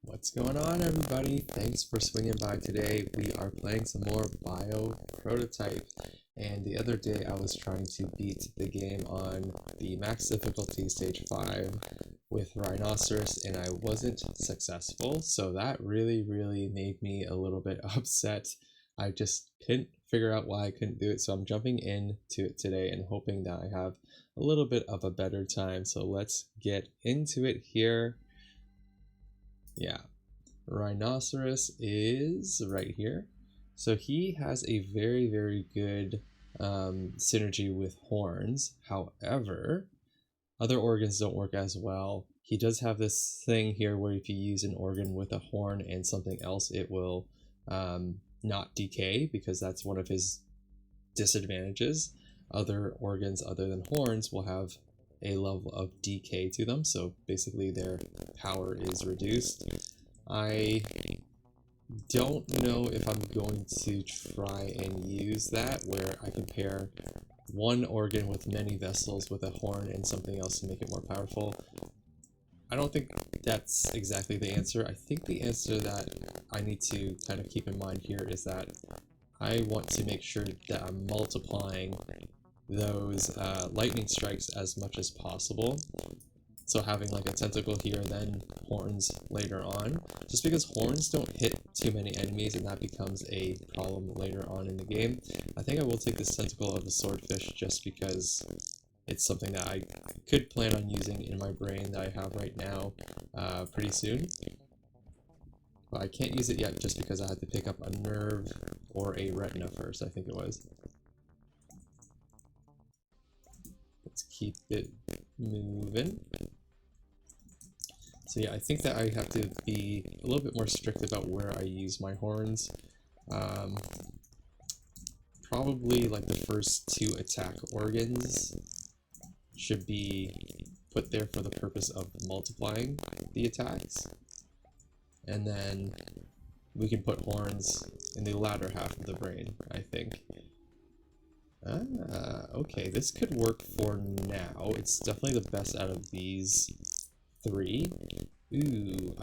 What's going on, everybody? Thanks for swinging by today. We are playing some more Bio Prototype. And the other day I was trying to beat the game on the max difficulty stage 5 with Rhinoceros and I wasn't successful. So that really made me a little bit upset. I just couldn't figure out why I couldn't do it. So I'm jumping into it today and hoping that I have a little bit of a better time. So let's get into it here. Yeah, Rhinoceros is right here. So he has a very good synergy with horns. However, other organs don't work as well. He does have this thing here where if you use an organ with a horn and something else, it will not decay, because that's one of his disadvantages. Other organs other than horns will have a level of decay to them, so basically their power is reduced. I don't know if I'm going to try and use that where I compare one organ with many vessels with a horn and something else to make it more powerful. I don't think that's exactly the answer. I think the answer that I need to kind of keep in mind here is that I want to make sure that I'm multiplying those lightning strikes as much as possible. So having like a tentacle here, then horns later on. Just because horns don't hit too many enemies and that becomes a problem later on in the game. I think I will take this tentacle of the swordfish just because it's something that I could plan on using in my brain that I have right now pretty soon. But I can't use it yet just because I had to pick up a nerve or a retina first, I think it was. Let's keep it moving. So yeah, I think that I have to be a little bit more strict about where I use my horns. Probably like the first 2 attack organs should be put there for the purpose of multiplying the attacks. And then we can put horns in the latter half of the brain, I think. Okay, this could work for now. It's definitely the best out of these 3. Ooh,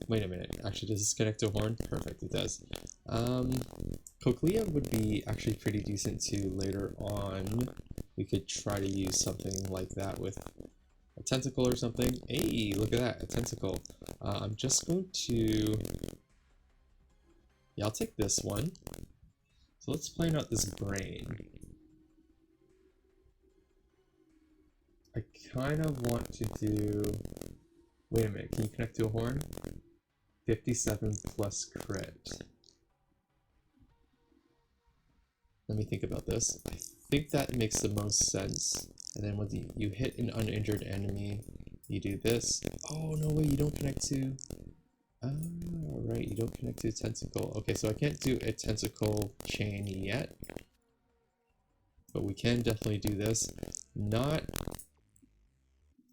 wait a minute. Actually, does this connect to a horn? Perfect, it does. Cochlea would be actually pretty decent too later on. We could try to use something like that with a tentacle or something. Hey, look at that, a tentacle. I'm just going to... Yeah, I'll take this one. So let's plan out this brain. I kind of want to do... Wait a minute, can you connect to a horn? 57 plus crit. Let me think about this. I think that makes the most sense. And then when you hit an uninjured enemy, you do this. Oh, no way, you don't connect to... Oh, right, you don't connect to a tentacle. Okay, so I can't do a tentacle chain yet. But we can definitely do this. Not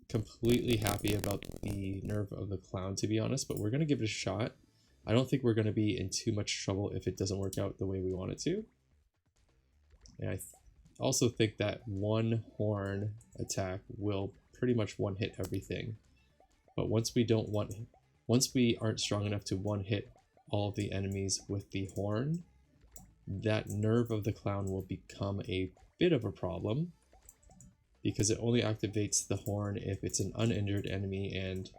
completely happy about the nerve of the clown, to be honest, but we're going to give it a shot. I don't think we're going to be in too much trouble if it doesn't work out the way we want it to. And I also think that one horn attack will pretty much one-hit everything. But once we aren't strong enough to one-hit all of the enemies with the horn, that nerve of the clown will become a bit of a problem, because it only activates the horn if it's an uninjured enemy, and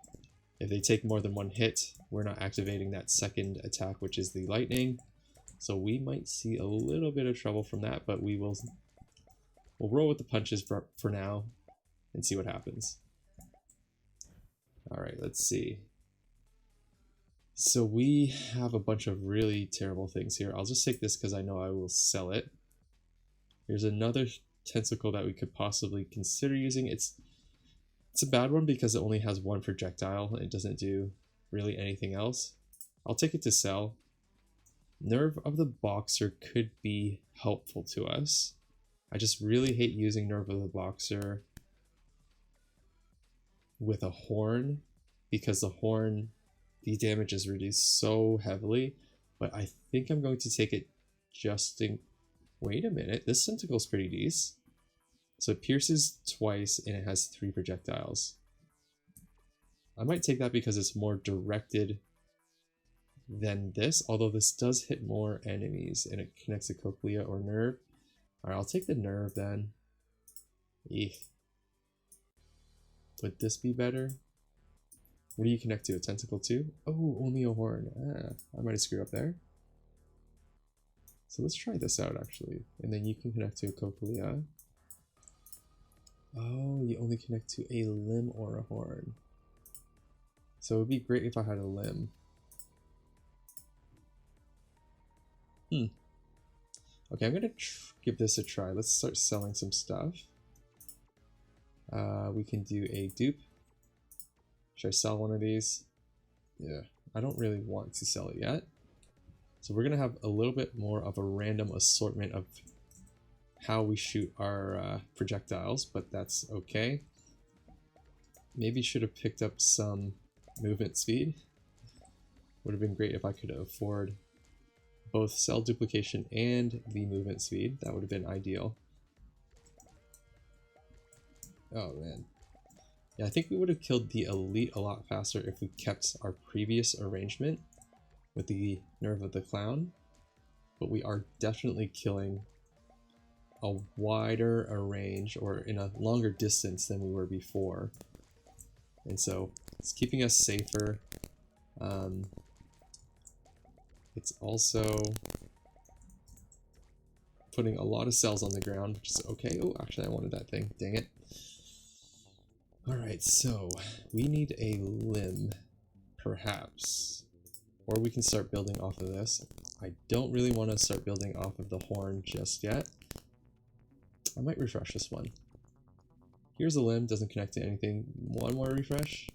if they take more than one hit, we're not activating that second attack, which is the lightning. So we might see a little bit of trouble from that, but we'll roll with the punches for now and see what happens. Alright, let's see. So we have a bunch of really terrible things here. I'll just take this because I know I will sell it. Here's another tentacle that we could possibly consider using. It's a bad one because it only has one projectile and it doesn't do really anything else. I'll take it to sell. Nerve of the Boxer could be helpful to us. I just really hate using Nerve of the Boxer with a horn, because the damage is reduced so heavily, but I think I'm going to take it just in... Wait a minute, this tentacle's pretty decent. So it pierces twice and it has 3 projectiles. I might take that because it's more directed than this, although this does hit more enemies and it connects to cochlea or nerve. Alright, I'll take the nerve then. Eek. Would this be better? What do you connect to? A tentacle too? Oh, only a horn. I might have screwed up there. So let's try this out actually. And then you can connect to a cochlea. Oh, you only connect to a limb or a horn. So it would be great if I had a limb. Okay, I'm gonna give this a try. Let's start selling some stuff. We can do a dupe. Should I sell one of these? Yeah, I don't really want to sell it yet. So we're gonna have a little bit more of a random assortment of how we shoot our projectiles, but that's okay. Maybe should have picked up some movement speed. Would have been great if I could afford both cell duplication and the movement speed. That would have been ideal. Oh man. Yeah, I think we would have killed the elite a lot faster if we kept our previous arrangement with the nerve of the clown. But we are definitely killing a wider a range, or in a longer distance than we were before. And so it's keeping us safer. It's also putting a lot of cells on the ground, which is okay. Oh, actually I wanted that thing, dang it. Alright, so we need a limb, perhaps. Or we can start building off of this. I don't really want to start building off of the horn just yet. I might refresh this one. Here's a limb, doesn't connect to anything. One more refresh.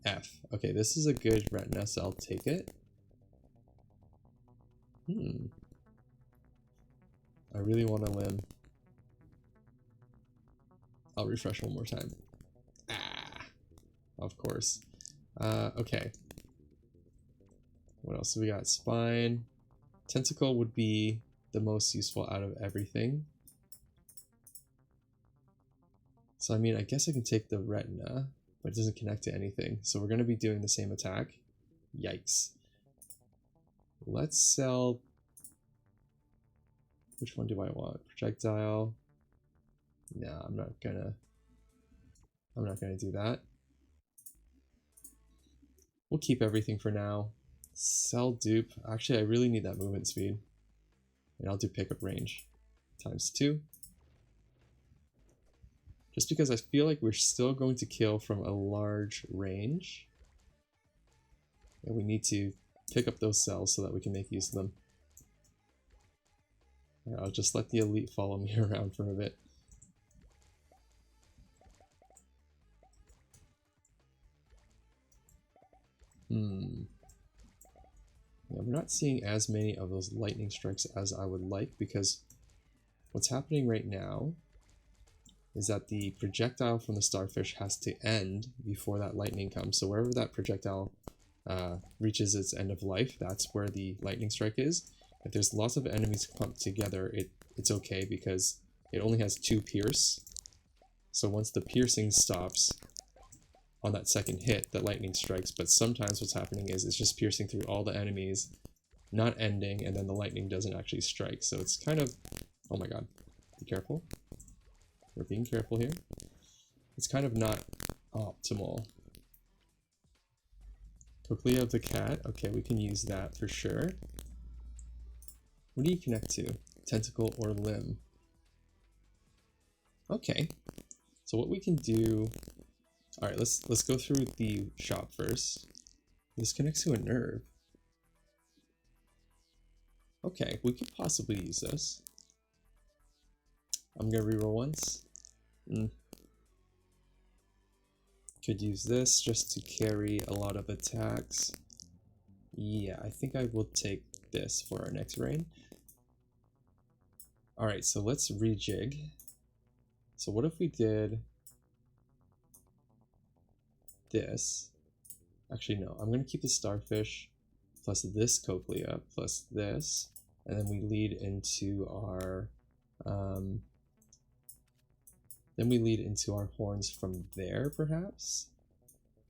F. Okay, this is a good retina, so I'll take it. I really want a limb. I'll refresh one more time. Of course. Okay. What else do we got? Spine. Tentacle would be the most useful out of everything. So I mean, I guess I can take the retina, but it doesn't connect to anything. So we're going to be doing the same attack. Yikes. Let's sell... Which one do I want? Projectile. Nah, I'm not gonna do that. We'll keep everything for now. Sell dupe. Actually, I really need that movement speed. And I'll do pickup range ×2. Just because I feel like we're still going to kill from a large range. And we need to pick up those cells so that we can make use of them. Right, I'll just let the elite follow me around for a bit. Yeah, we're not seeing as many of those lightning strikes as I would like, because what's happening right now is that the projectile from the starfish has to end before that lightning comes. So wherever that projectile reaches its end of life, that's where the lightning strike is. If there's lots of enemies clumped together, it's okay because it only has 2 pierce. So once the piercing stops on that second hit, the lightning strikes. But sometimes what's happening is it's just piercing through all the enemies, not ending, and then the lightning doesn't actually strike. So it's kind of... Oh my god. Be careful. We're being careful here. It's kind of not optimal. Cochlea of the cat. Okay, we can use that for sure. What do you connect to? Tentacle or limb? Okay. So what we can do... Alright, let's go through the shop first. This connects to a nerve. Okay, we could possibly use this. I'm gonna reroll once. Could use this just to carry a lot of attacks. Yeah, I think I will take this for our next rain. Alright, so let's rejig. So what if we did this? Actually, no, I'm going to keep the starfish plus this cochlea plus this, and then we lead into our horns from there, perhaps?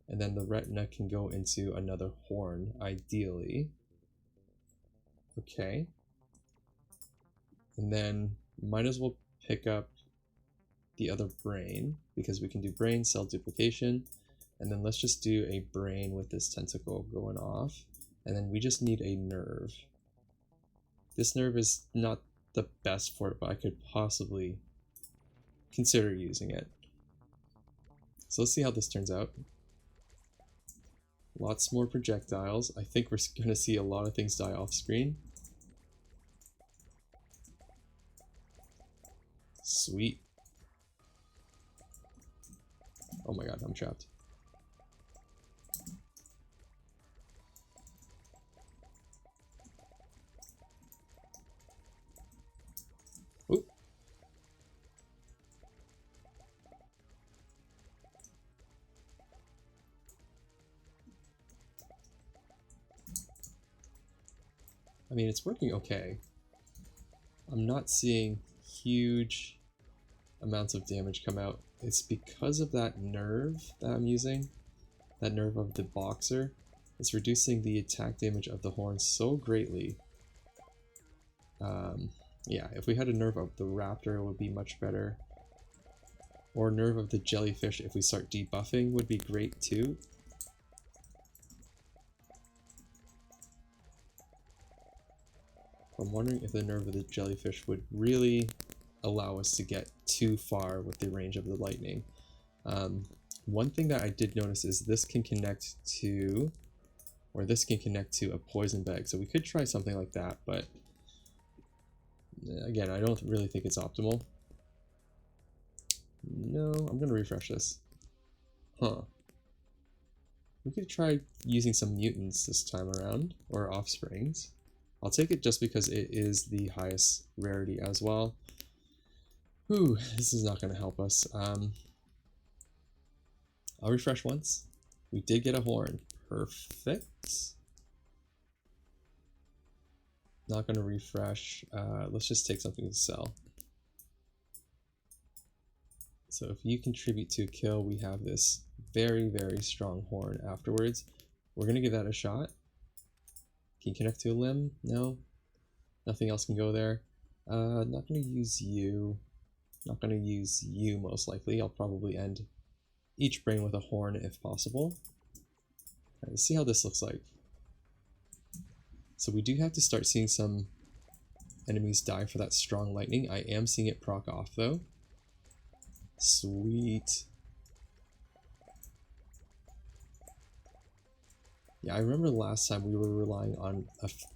And then the retina can go into another horn, ideally. Okay. And then might as well pick up the other brain, because we can do brain cell duplication. And then let's just do a brain with this tentacle going off. And then we just need a nerve. This nerve is not the best for it, but I could possibly consider using it. So let's see how this turns out. Lots more projectiles. I think we're going to see a lot of things die off screen. Sweet. Oh my god, I'm trapped. Oop. I mean, it's working okay. I'm not seeing huge amounts of damage come out. It's because of that nerve that I'm using, that nerve of the boxer. It's reducing the attack damage of the horn so greatly. Yeah, if we had a nerve of the raptor, it would be much better. Or nerve of the jellyfish, if we start debuffing, would be great too. I'm wondering if the nerve of the jellyfish would really allow us to get too far with the range of the lightning. One thing that I did notice is this can connect to, or this can connect to a poison bag, so we could try something like that, but again, I don't really think it's optimal. No, I'm gonna refresh this. Huh. We could try using some mutants this time around, or offsprings. I'll take it just because it is the highest rarity as well. Whew, this is not going to help us. I'll refresh once. We did get a horn. Perfect. Not going to refresh. Let's just take something to sell. So if you contribute to a kill, we have this very, very strong horn afterwards. We're going to give that a shot. Can you connect to a limb? No. Nothing else can go there. Not going to use you. Not going to use you most likely. I'll probably end each brain with a horn if possible. Alright, let's see how this looks like. So we do have to start seeing some enemies die for that strong lightning. I am seeing it proc off though. Sweet. Yeah, I remember last time we were relying on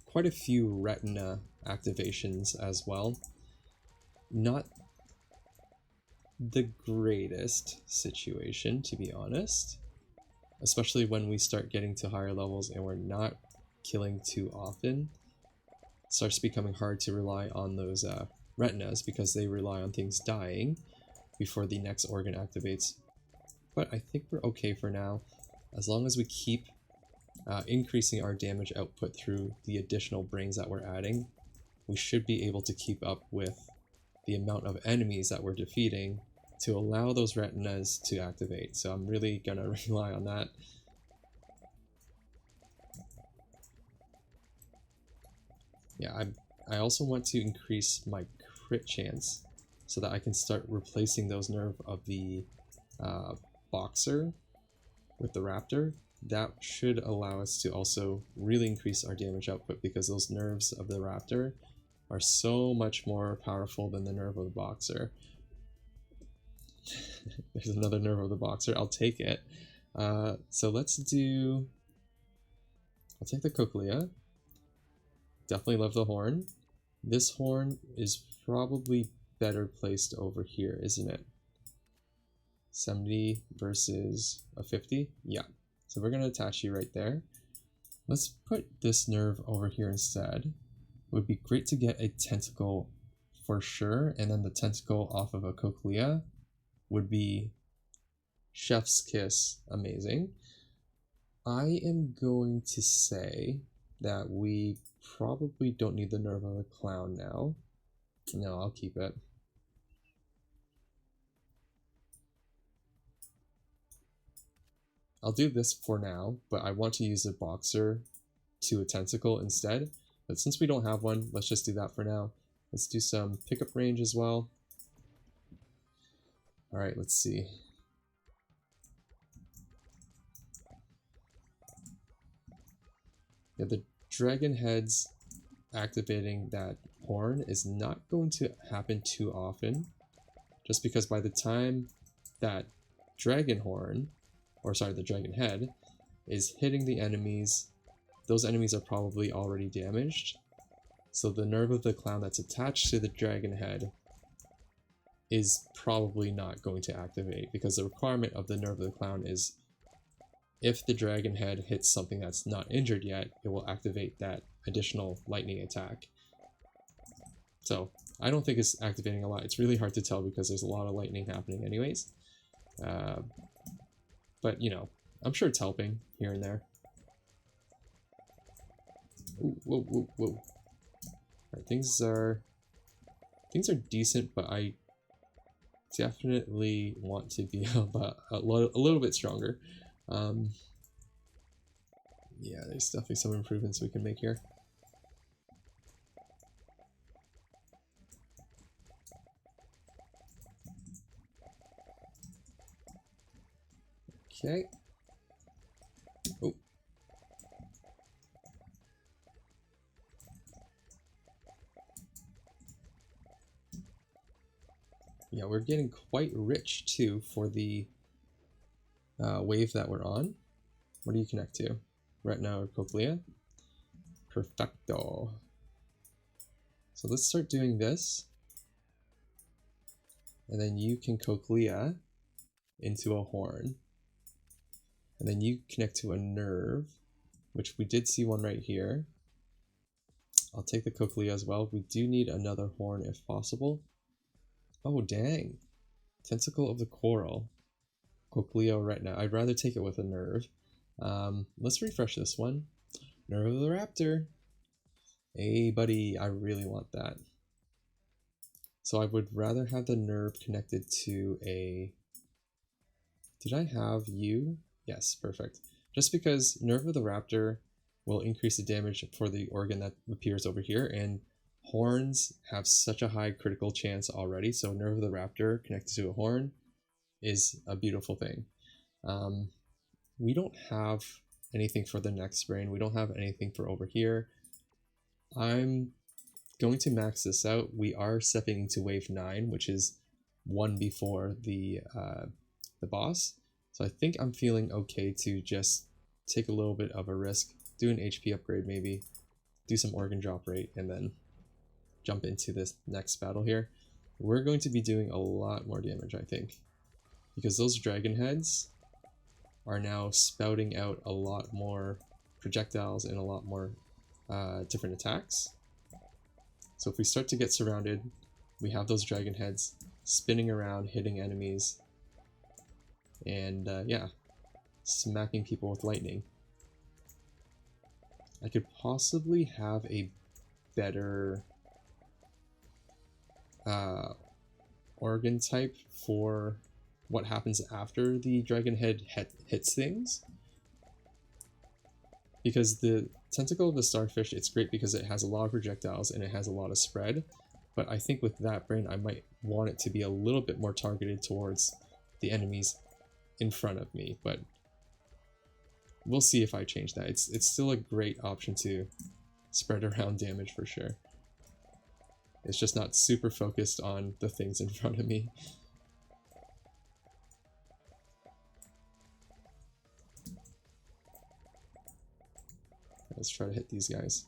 quite a few retina activations as well. Not the greatest situation, to be honest. Especially when we start getting to higher levels and we're not killing too often. It starts becoming hard to rely on those retinas because they rely on things dying before the next organ activates. But I think we're okay for now. As long as we keep increasing our damage output through the additional brains that we're adding, we should be able to keep up with the amount of enemies that we're defeating to allow those retinas to activate. So I'm really gonna rely on that. Yeah, I also want to increase my crit chance so that I can start replacing those nerve of the boxer with the raptor. That should allow us to also really increase our damage output because those nerves of the raptor are so much more powerful than the nerve of the boxer. There's another nerve of the boxer. I'll take it. So let's do... I'll take the cochlea. Definitely love the horn. This horn is probably better placed over here, isn't it? 70 versus a 50? Yeah. So we're going to attach you right there. Let's put this nerve over here instead. It would be great to get a tentacle for sure, and then the tentacle off of a cochlea would be chef's kiss amazing. I am going to say that we probably don't need the nerve of a clown now. No, I'll keep it. I'll do this for now, but I want to use a boxer to a tentacle instead, But since we don't have one, let's just do that for now. Let's do some pickup range as well. Alright, let's see. Yeah, the dragon heads activating that horn is not going to happen too often, just because by the time that dragon horn, or sorry, the dragon head, is hitting the enemies, those enemies are probably already damaged. So the nerve of the clown that's attached to the dragon head is probably not going to activate, because the requirement of the nerve of the clown is if the dragon head hits something that's not injured yet, it will activate that additional lightning attack. So I don't think it's activating a lot. It's really hard to tell because there's a lot of lightning happening anyways. But you know, I'm sure it's helping here and there. Ooh, whoa, whoa, whoa. Alright, things are decent, but I definitely want to be a little bit stronger. Yeah, there's definitely some improvements we can make here. Okay. Oh. Yeah, we're getting quite rich too for the wave that we're on. What do you connect to? Retina or cochlea? Perfecto. So let's start doing this. And then you can cochlea into a horn. And then you connect to a nerve, which we did see one right here. I'll take the cochlea as well. We do need another horn if possible. Oh, dang. Tentacle of the coral. Cochlea retina. I'd rather take it with a nerve. Let's refresh this one. Nerve of the raptor. Hey, buddy, I really want that. So I would rather have the nerve connected to a... Did I have you? Yes, perfect. Just because nerve of the raptor will increase the damage for the organ that appears over here, and horns have such a high critical chance already, so nerve of the raptor connected to a horn is a beautiful thing. We don't have anything for the next brain. We don't have anything for over here. I'm going to max this out. We are stepping into wave 9, which is one before the boss. So I think I'm feeling okay to just take a little bit of a risk, do an HP upgrade maybe, do some organ drop rate, and then jump into this next battle here. We're going to be doing a lot more damage, I think, because those dragon heads are now spouting out a lot more projectiles and a lot more different attacks. So if we start to get surrounded, we have those dragon heads spinning around, hitting enemies, and yeah, smacking people with lightning. I could possibly have a better organ type for what happens after the dragon head hits things. Because the tentacle of the starfish, it's great because it has a lot of projectiles and it has a lot of spread. But I think with that brain, I might want it to be a little bit more targeted towards the enemies in front of me. But we'll see if I change that. It's still a great option to spread around damage for sure. It's just not super focused on the things in front of me. Let's try to hit these guys.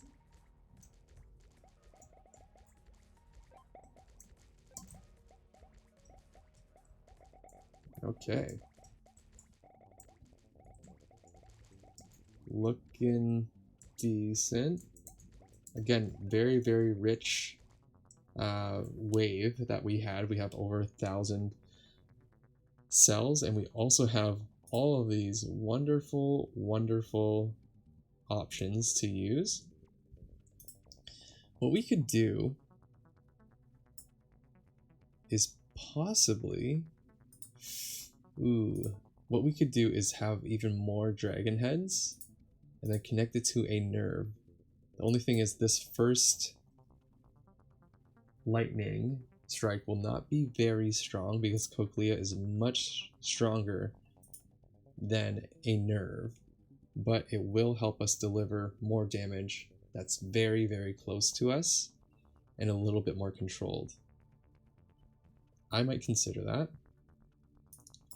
Okay. Looking decent. Again, very, very rich wave that we had. We have over 1,000 cells, and we also have all of these wonderful, wonderful options to use. What we could do is possibly, what we could do is have even more dragon heads and then connect it to a nerve. The only thing is this first lightning strike will not be very strong because cochlea is much stronger than a nerve, but it will help us deliver more damage that's very, very close to us and a little bit more controlled. I might consider that.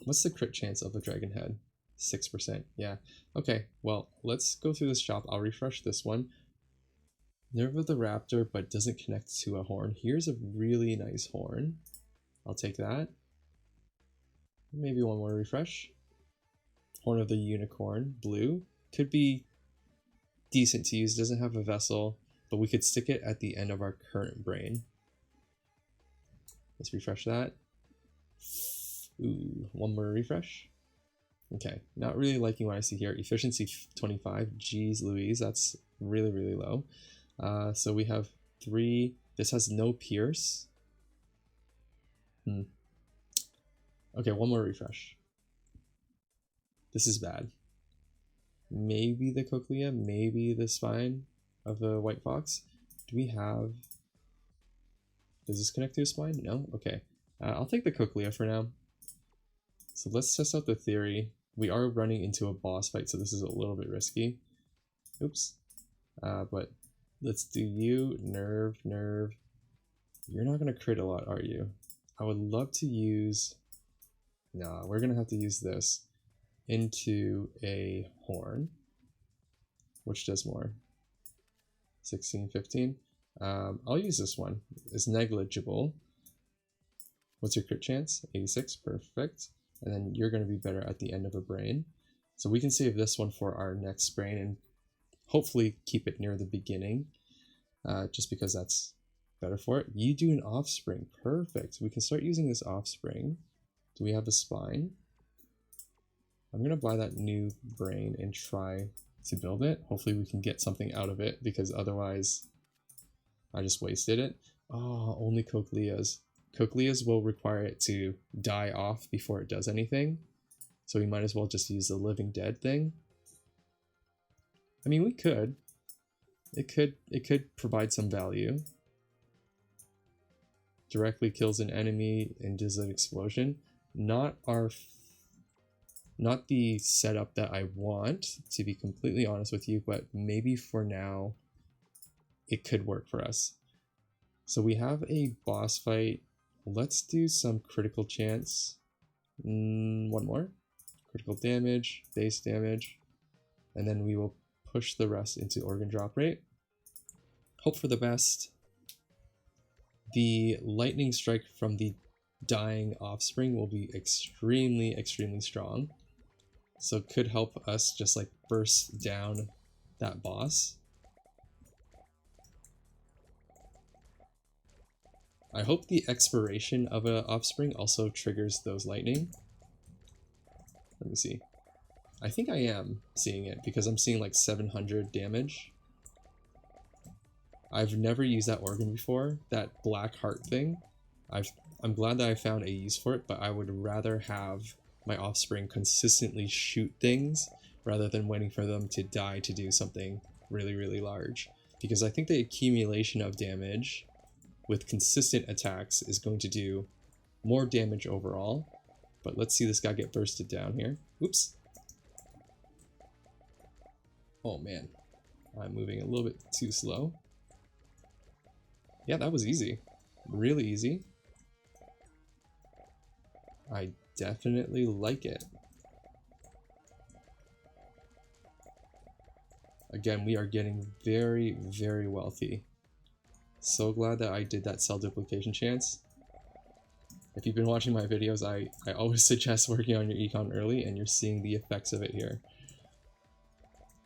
What's the crit chance of a dragon head? 6%. Yeah. Okay, well, let's go through this shop. I'll refresh this one. Nerve of the Raptor, but doesn't connect to a horn. Here's a really nice horn. I'll take that. Maybe one more refresh. Horn of the Unicorn, blue. Could be decent to use. Doesn't have a vessel, but we could stick it at the end of our current brain. Let's refresh that. Ooh, one more refresh. Okay, not really liking what I see here. Efficiency 25. Jeez Louise, that's really, really low. So we have 3. This has no pierce. Okay, one more refresh. This is bad. Maybe the cochlea, maybe the spine of the white fox. Do we have... Does this connect to a spine? No? Okay. I'll take the cochlea for now. So let's test out the theory. We are running into a boss fight, so this is a little bit risky. Oops. But let's do you. Nerve. You're not going to crit a lot, are you? I would love to use... Nah, we're going to have to use this into a horn. Which does more? 16, 15. I'll use this one. It's negligible. What's your crit chance? 86. Perfect. And then you're going to be better at the end of a brain. So we can save this one for our next brain and hopefully keep it near the beginning, just because that's better for it. You do an offspring. Perfect. We can start using this offspring. Do we have a spine? I'm going to buy that new brain and try to build it. Hopefully we can get something out of it, because otherwise I just wasted it. Oh, only cochleas. Cochleas will require it to die off before it does anything. So we might as well just use the living dead thing. I mean, we could. It could provide some value. Directly kills an enemy and does an explosion. Not the setup that I want, to be completely honest with you, but maybe for now it could work for us. So we have a boss fight. Let's do some critical chance. One more. Critical damage, base damage, and then we will push the rest into organ drop rate. Hope for the best. The lightning strike from the dying offspring will be extremely, extremely strong. So it could help us just like burst down that boss. I hope the expiration of an offspring also triggers those lightning. Let me see. I think I am seeing it because I'm seeing like 700 damage. I've never used that organ before, that black heart thing. I'm glad that I found a use for it, but I would rather have my offspring consistently shoot things rather than waiting for them to die to do something really, really large. Because I think the accumulation of damage with consistent attacks is going to do more damage overall. But let's see this guy get bursted down here. Oops. Oh man, I'm moving a little bit too slow. Yeah, that was easy. Really easy. I definitely like it. Again, we are getting very, very wealthy. So glad that I did that cell duplication chance. If you've been watching my videos, I always suggest working on your econ early, and you're seeing the effects of it here.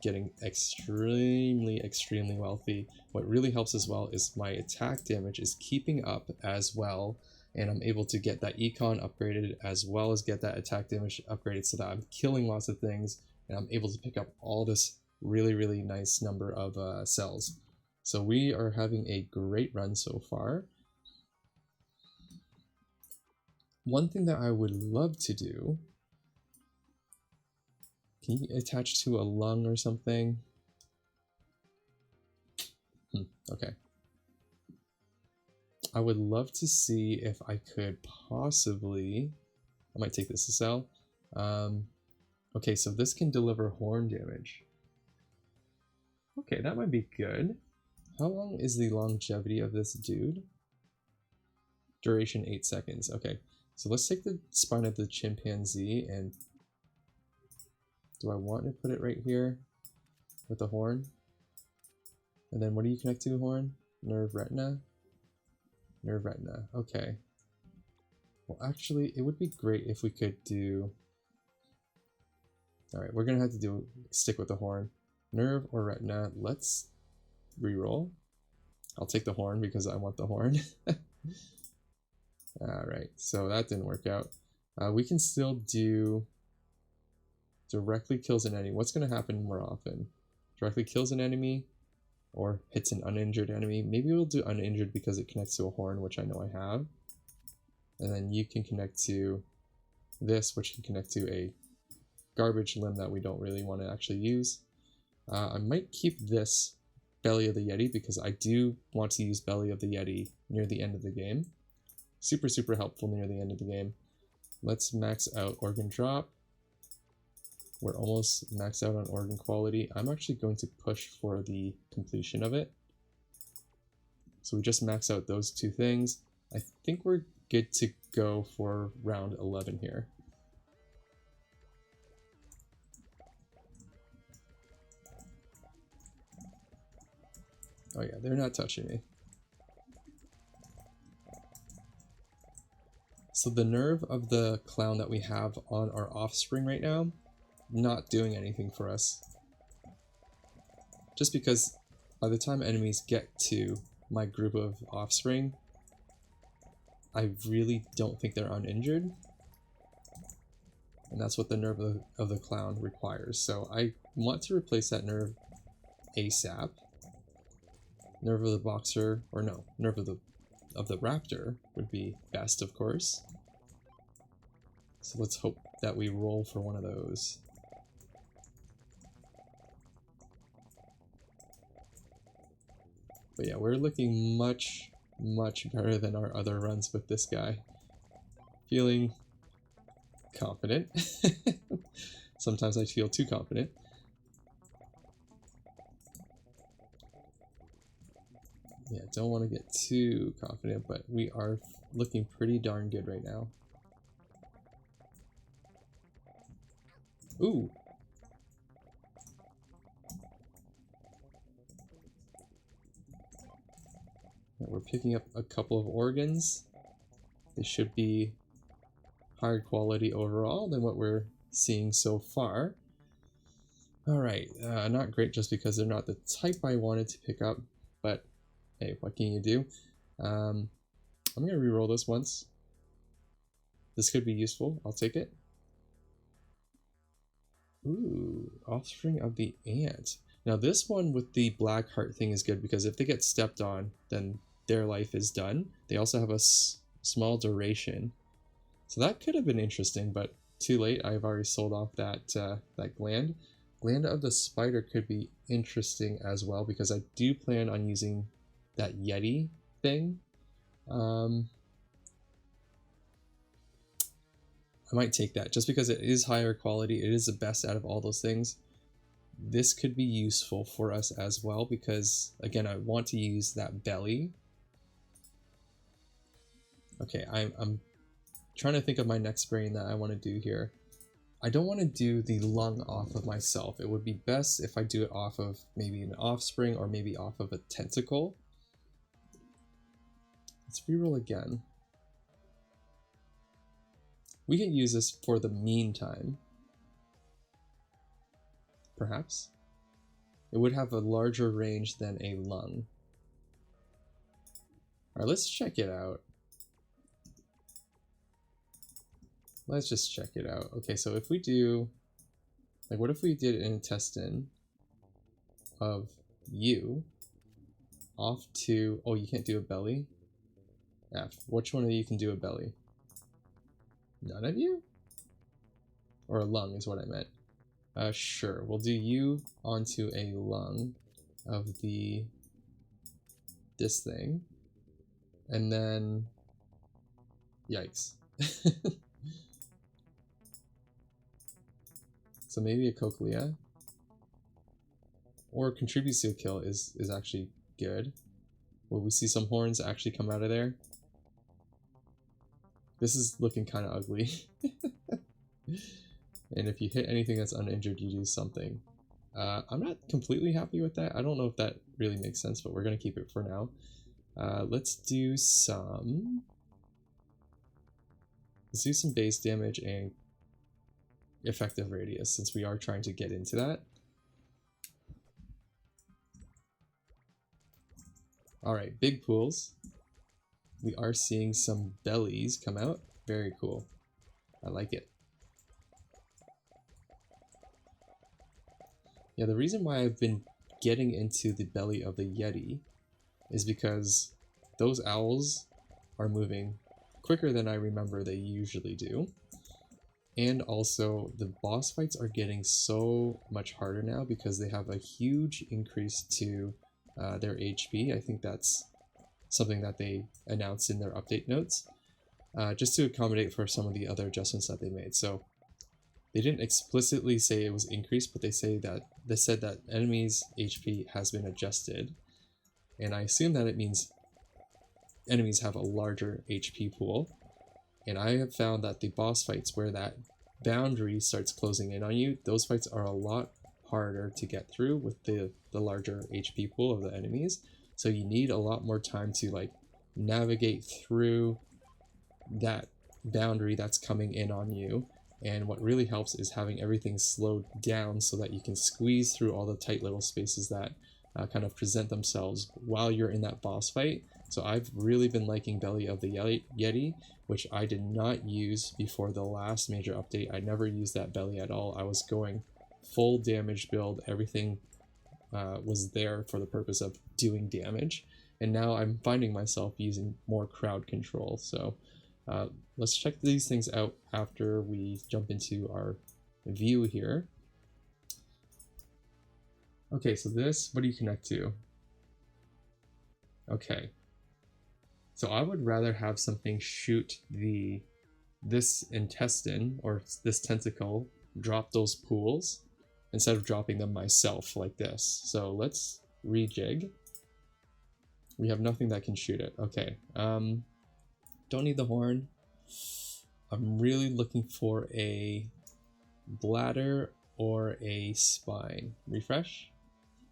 Getting extremely, extremely wealthy. What really helps as well is my attack damage is keeping up as well, and I'm able to get that econ upgraded as well as get that attack damage upgraded so that I'm killing lots of things, and I'm able to pick up all this really, really nice number of cells. So we are having a great run so far. One thing that I would love to do, can you attach to a lung or something? Okay. I would love to see if I could possibly... I might take this to sell. Okay, so this can deliver horn damage. Okay, that might be good. How long is the longevity of this dude? Duration 8 seconds. Okay, so let's take the spine of the chimpanzee and... Do I want to put it right here with the horn? And then what do you connect to, horn? Nerve retina? Nerve retina. Okay. Well, actually, it would be great if we could do... Alright, we're gonna have to stick with the horn. Nerve or retina. Let's reroll. I'll take the horn because I want the horn. Alright, so that didn't work out. We can still do directly kills an enemy. What's going to happen more often? Directly kills an enemy or hits an uninjured enemy. Maybe we'll do uninjured because it connects to a horn, which I know I have. And then you can connect to this, which can connect to a garbage limb that we don't really want to actually use. I might keep this Belly of the Yeti because I do want to use Belly of the Yeti near the end of the game. Super, super helpful near the end of the game. Let's max out organ drop. We're almost maxed out on organ quality. I'm actually going to push for the completion of it. So we just max out those two things. I think we're good to go for round 11 here. Oh yeah, they're not touching me. So the nerve of the clown that we have on our offspring right now, not doing anything for us. Just because by the time enemies get to my group of offspring, I really don't think they're uninjured. And that's what the nerve of the clown requires. So I want to replace that nerve ASAP. Nerve of the boxer, or no, nerve of the raptor would be best, of course. So let's hope that we roll for one of those. But yeah, we're looking much, much better than our other runs with this guy. Feeling confident. Sometimes I feel too confident. Yeah, don't want to get too confident, but we are looking pretty darn good right now. Ooh! We're picking up a couple of organs. They should be higher quality overall than what we're seeing so far. Alright, not great just because they're not the type I wanted to pick up, but hey, what can you do? I'm going to reroll this once. This could be useful. I'll take it. Ooh, offspring of the ant. Now this one with the black heart thing is good because if they get stepped on, then their life is done. They also have a small duration. So that could have been interesting, but too late. I've already sold off that that gland. Gland of the spider could be interesting as well because I do plan on using that Yeti thing. I might take that just because it is higher quality. It is the best out of all those things. This could be useful for us as well because, again, I want to use that belly. Okay, I'm trying to think of my next brain that I want to do here. I don't want to do the lung off of myself. It would be best if I do it off of maybe an offspring or maybe off of a tentacle. Let's reroll again. We can use this for the meantime. Perhaps. It would have a larger range than a lung. Alright, let's check it out. Let's just check it out. Okay, so if we do, like, what if we did an intestine of you off to, oh, you can't do a belly? F. Which one of you can do a belly? None of you? Or a lung is what I meant. Sure, we'll do you onto a lung of the this thing. And then, yikes. So maybe a cochlea. Or contributes to a kill is actually good. Will we see some horns actually come out of there? This is looking kind of ugly. And if you hit anything that's uninjured, you do something. I'm not completely happy with that. I don't know if that really makes sense, but we're going to keep it for now. Let's do some base damage and effective radius, since we are trying to get into that. Alright, big pools. We are seeing some bellies come out. Very cool. I like it. Yeah, the reason why I've been getting into the belly of the Yeti is because those owls are moving quicker than I remember they usually do. And also, the boss fights are getting so much harder now because they have a huge increase to their HP. I think that's something that they announced in their update notes, just to accommodate for some of the other adjustments that they made. So they didn't explicitly say it was increased, but they said that enemies' HP has been adjusted, and I assume that it means enemies have a larger HP pool. And I have found that the boss fights where that boundary starts closing in on you, those fights are a lot harder to get through with the larger HP pool of the enemies. So you need a lot more time to like navigate through that boundary that's coming in on you. And what really helps is having everything slowed down so that you can squeeze through all the tight little spaces that kind of present themselves while you're in that boss fight. So I've really been liking Belly of the Yeti, which I did not use before the last major update. I never used that belly at all. I was going full damage build. Everything was there for the purpose of doing damage. And now I'm finding myself using more crowd control. So let's check these things out after we jump into our view here. Okay, so this, what do you connect to? Okay. So I would rather have something shoot this intestine or this tentacle, drop those pools, instead of dropping them myself like this. So let's rejig. We have nothing that can shoot it. Okay. Don't need the horn. I'm really looking for a bladder or a spine. Refresh.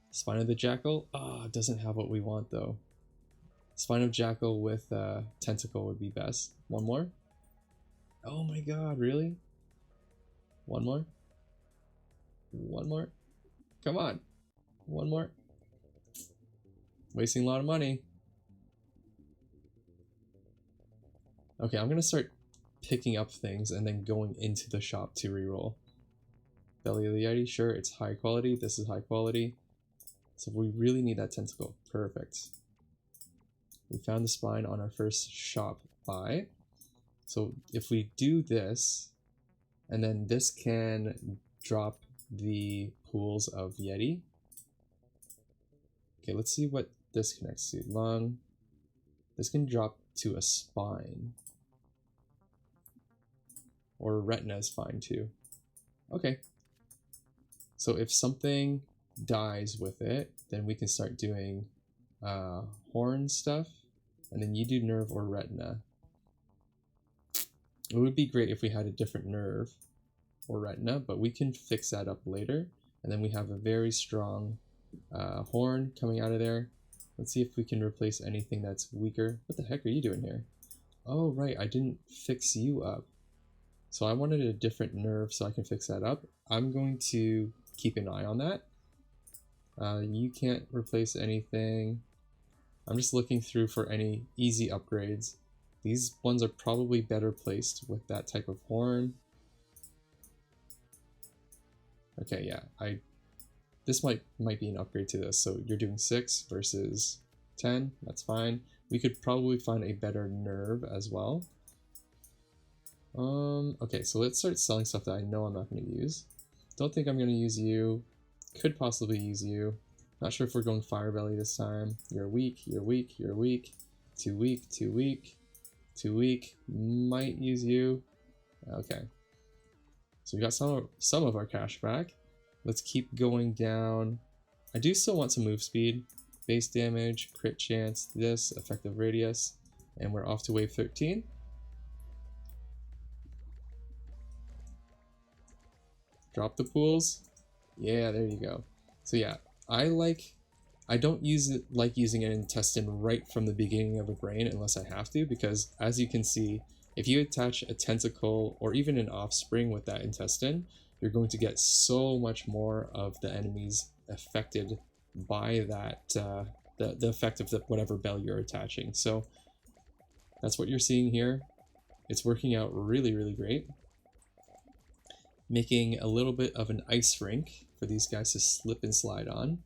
Spine of the jackal. Ah, it doesn't have what we want though. Spine of jackal with tentacle would be best. One more. Oh my god, really? One more. One more. Come on. One more. Wasting a lot of money. Okay, I'm gonna start picking up things and then going into the shop to reroll. Belly of the Yeti, sure, it's high quality. This is high quality. So we really need that tentacle. Perfect. We found the spine on our first shop buy. So if we do this, and then this can drop the pools of Yeti. Okay, let's see what this connects to. Lung. This can drop to a spine. Or retina is fine too. Okay. So if something dies with it, then we can start doing horn stuff, and then you do nerve or retina. It would be great if we had a different nerve or retina, but we can fix that up later. And then we have a very strong horn coming out of there. Let's see if we can replace anything that's weaker. What the heck are you doing here? Oh, right, I didn't fix you up. So I wanted a different nerve so I can fix that up. I'm going to keep an eye on that. You can't replace anything. I'm just looking through for any easy upgrades. These ones are probably better placed with that type of horn. Okay, yeah, this might be an upgrade to this. So you're doing 6 versus 10, that's fine. We could probably find a better nerve as well. Okay, so let's start selling stuff that I know I'm not going to use. Don't think I'm going to use you. Could possibly use you. Not sure if we're going Fire Belly this time. You're weak, you're weak, you're weak. Too weak, too weak, too weak. Might use you. Okay. So we got some of our cash back. Let's keep going down. I do still want some move speed. Base damage, crit chance, this, effective radius. And we're off to wave 13. Drop the pools. Yeah, there you go. So yeah, I don't like using an intestine right from the beginning of a brain unless I have to, because as you can see, if you attach a tentacle or even an offspring with that intestine, you're going to get so much more of the enemies affected by that, the effect of whatever bell you're attaching. So that's what you're seeing here. It's working out really, really great. Making a little bit of an ice rink for these guys to slip and slide on.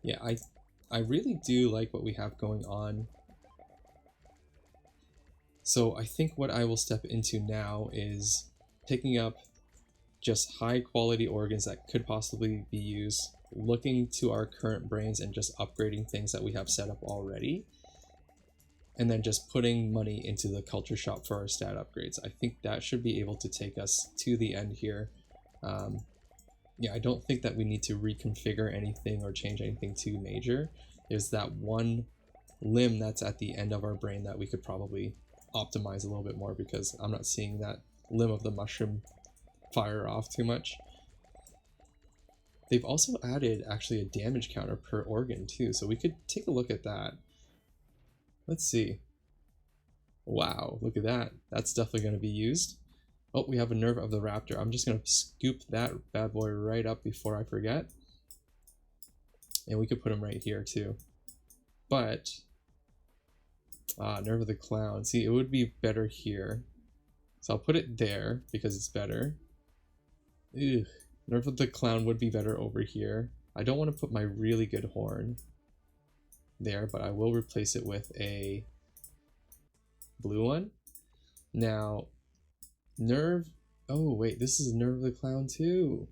Yeah, I really do like what we have going on. So I think what I will step into now is picking up just high quality organs that could possibly be used, looking to our current brains and just upgrading things that we have set up already, and then just putting money into the culture shop for our stat upgrades. I think that should be able to take us to the end here. Yeah, I don't think that we need to reconfigure anything or change anything too major. There's that one limb that's at the end of our brain that we could probably optimize a little bit more, because I'm not seeing that limb of the mushroom fire off too much. They've also added actually a damage counter per organ too, so we could take a look at that. Let's see. Wow, look at that. That's definitely going to be used. Oh, we have a nerve of the raptor. I'm just going to scoop that bad boy right up before I forget. And we could put him right here too. But, nerve of the clown. See, it would be better here. So I'll put it there because it's better. Ugh. Nerve of the clown would be better over here. I don't want to put my really good horn there, but I will replace it with a blue one. Now, nerve... Oh, wait, this is nerve of the clown too.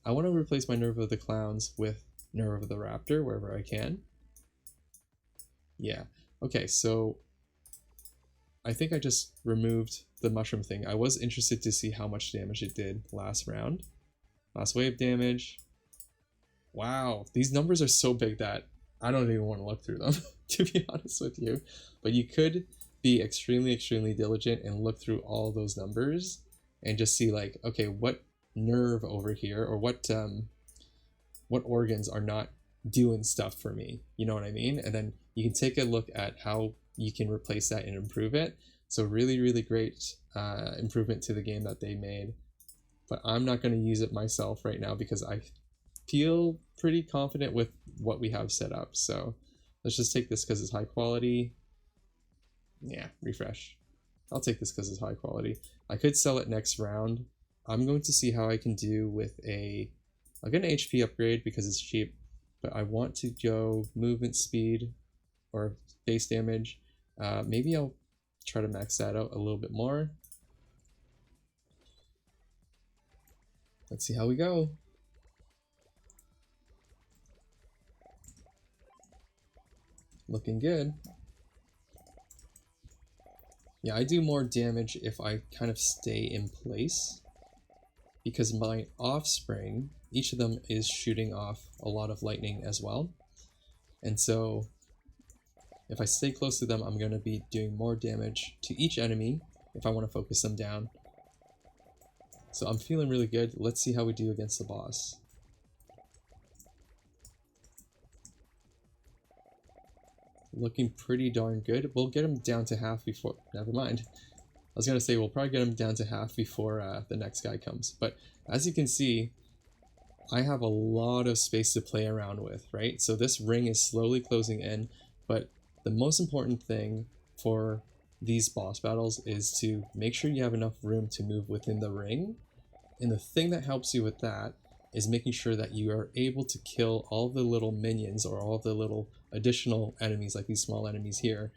I want to replace my nerve of the clowns with nerve of the raptor wherever I can. Yeah. Okay, so I think I just removed the mushroom thing. I was interested to see how much damage it did last round. Last wave damage. Wow, these numbers are so big that I don't even want to look through them, to be honest with you. But you could be extremely, extremely diligent and look through all those numbers and just see like, okay, what nerve over here, or what organs are not doing stuff for me, you know what I mean? And then you can take a look at how you can replace that and improve it. So really, really great improvement to the game that they made. But I'm not going to use it myself right now because I feel pretty confident with what we have set up. So let's just take this because it's high quality. Yeah, refresh. I'll take this because it's high quality. I could sell it next round. I'm going to see how I can do with I'll get an HP upgrade because it's cheap, but I want to go movement speed or base damage. Maybe I'll try to max that out a little bit more. Let's see how we go. Looking good. Yeah, I do more damage if I kind of stay in place, because my offspring, each of them is shooting off a lot of lightning as well. And so if I stay close to them, I'm going to be doing more damage to each enemy if I want to focus them down. So I'm feeling really good. Let's see how we do against the boss. Looking pretty darn good. We'll get him down to half before... Never mind. I was going to say we'll probably get him down to half before the next guy comes. But as you can see, I have a lot of space to play around with, right? So this ring is slowly closing in, but the most important thing for these boss battles is to make sure you have enough room to move within the ring. And the thing that helps you with that is making sure that you are able to kill all the little minions or all the little additional enemies, like these small enemies here.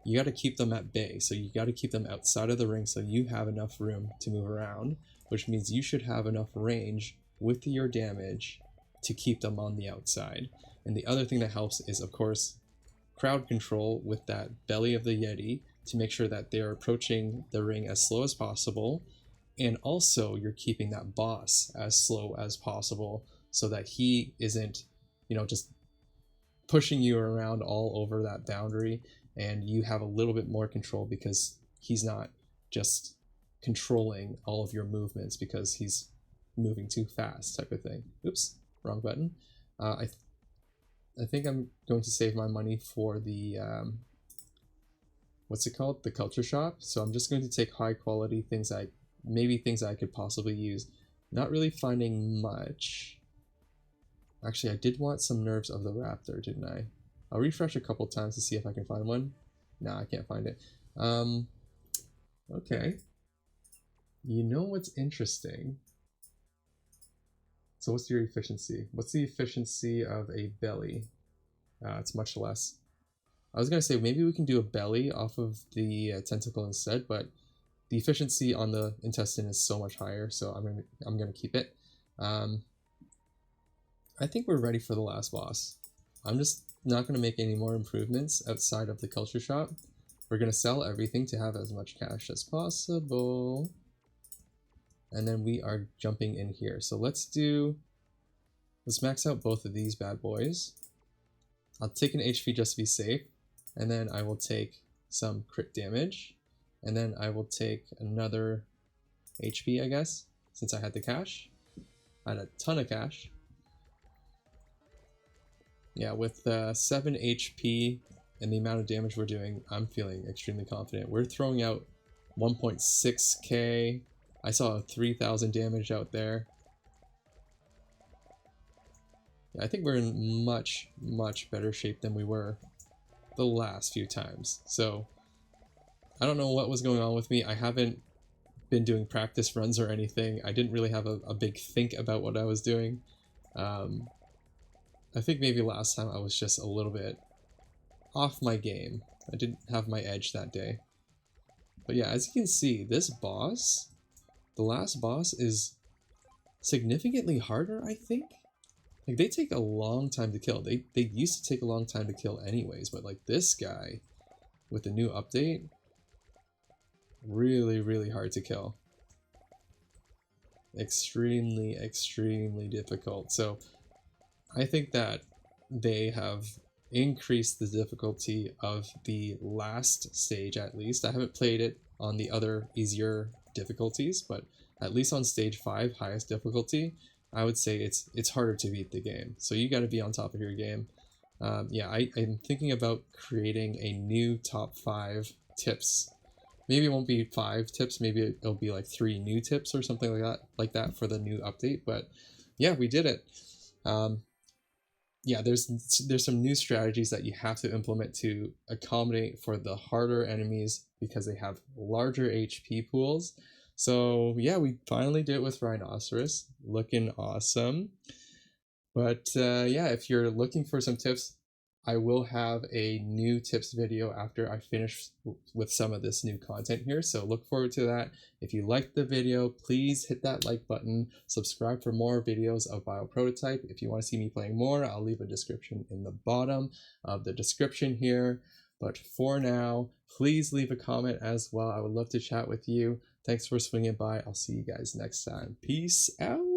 You got to keep them at bay, so you got to keep them outside of the ring so you have enough room to move around. which means you should have enough range with your damage to keep them on the outside. And the other thing that helps is, of course, crowd control with that belly of the Yeti to make sure that they're approaching the ring as slow as possible. And also you're keeping that boss as slow as possible so that he isn't, just pushing you around all over that boundary, and you have a little bit more control because he's not just controlling all of your movements because he's moving too fast type of thing. Oops, wrong button. I think I'm going to save my money for the what's it called? The culture shop. So I'm just going to take high quality things things I could possibly use. Not really finding much. Actually, I did want some nerves of the raptor, didn't I? I'll refresh a couple times to see if I can find one. No, I can't find it. Okay. You know what's interesting? So what's your efficiency? What's the efficiency of a belly? It's much less. I was gonna say maybe we can do a belly off of the tentacle instead, but the efficiency on the intestine is so much higher, so I'm gonna keep it. I think we're ready for the last boss. I'm just not gonna make any more improvements outside of the culture shop. We're gonna sell everything to have as much cash as possible. And then we are jumping in here. So let's max out both of these bad boys. I'll take an HP just to be safe. And then I will take some crit damage. And then I will take another HP, I guess, since I had the cash. I had a ton of cash. Yeah, with 7 HP and the amount of damage we're doing, I'm feeling extremely confident. We're throwing out 1.6k. I saw 3,000 damage out there. Yeah, I think we're in much, much better shape than we were the last few times. So, I don't know what was going on with me. I haven't been doing practice runs or anything. I didn't really have a big think about what I was doing. I think maybe last time I was just a little bit off my game. I didn't have my edge that day. But yeah, as you can see, this boss, the last boss, is significantly harder, I think. Like, they take a long time to kill. They used to take a long time to kill anyways, but like this guy, with the new update, really, really hard to kill. Extremely, extremely difficult. So I think that they have increased the difficulty of the last stage, at least. I haven't played it on the other easier difficulties, but at least on stage 5, highest difficulty, I would say it's harder to beat the game. So you got to be on top of your game. Yeah, I'm thinking about creating a new top 5 tips. Maybe it won't be 5 tips, maybe it'll be like 3 new tips or something like that for the new update. But yeah, we did it. Yeah, there's some new strategies that you have to implement to accommodate for the harder enemies because they have larger HP pools. So yeah, we finally did it with Rhinoceros, looking awesome. But yeah, if you're looking for some tips, I will have a new tips video after I finish with some of this new content here, so look forward to that. If you liked the video, please hit that like button, subscribe for more videos of Bioprototype. If you want to see me playing more, I'll leave a description in the bottom of the description here. But for now, please leave a comment as well. I would love to chat with you. Thanks for swinging by. I'll see you guys next time. Peace out.